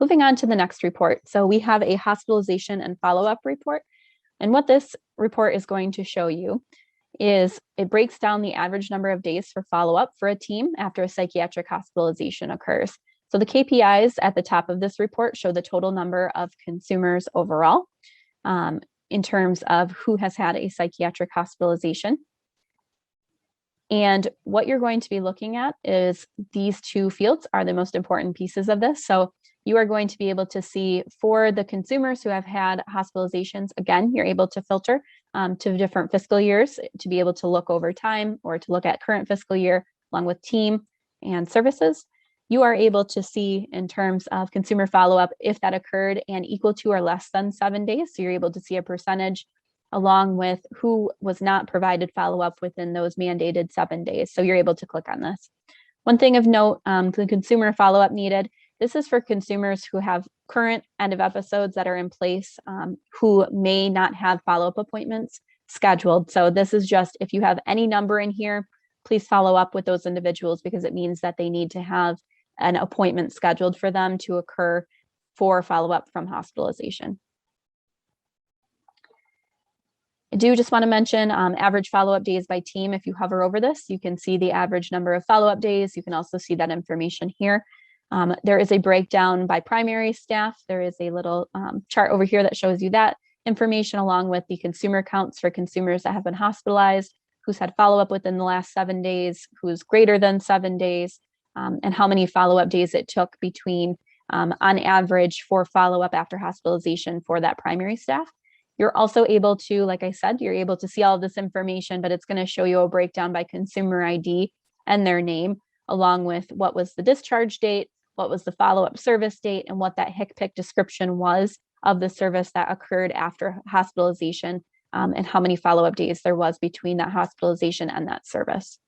Moving on to the next report. So we have a hospitalization and follow-up report. And what this report is going to show you is it breaks down the average number of days for follow-up for a team after a psychiatric hospitalization occurs. So the KPIs at the top of this report show the total number of consumers overall in terms of who has had a psychiatric hospitalization. And what you're going to be looking at is these two fields are the most important pieces of this. So you are going to be able to see for the consumers who have had hospitalizations, again, you're able to filter to different fiscal years to be able to look over time or to look at current fiscal year along with team and services. You are able to see in terms of consumer follow-up if that occurred and equal to or less than 7 days. So you're able to see a percentage along with who was not provided follow-up within those mandated 7 days. So you're able to click on this. One thing of note, the consumer follow-up needed, this is for consumers who have current end of episodes that are in place who may not have follow-up appointments scheduled. So this is just if you have any number in here, please follow up with those individuals because it means that they need to have an appointment scheduled for them to occur for follow-up from hospitalization. I do just want to mention average follow-up days by team. If you hover over this, you can see the average number of follow-up days. You can also see that information here. There is a breakdown by primary staff. There is a little chart over here that shows you that information along with the consumer counts for consumers that have been hospitalized, who's had follow-up within the last 7 days, who's greater than 7 days, and how many follow-up days it took between on average for follow-up after hospitalization for that primary staff. You're also able to, like I said, you're able to see all of this information, but it's going to show you a breakdown by consumer ID and their name, along with what was the discharge date, what was the follow-up service date, and what that HCPCS description was of the service that occurred after hospitalization, and how many follow-up days there was between that hospitalization and that service.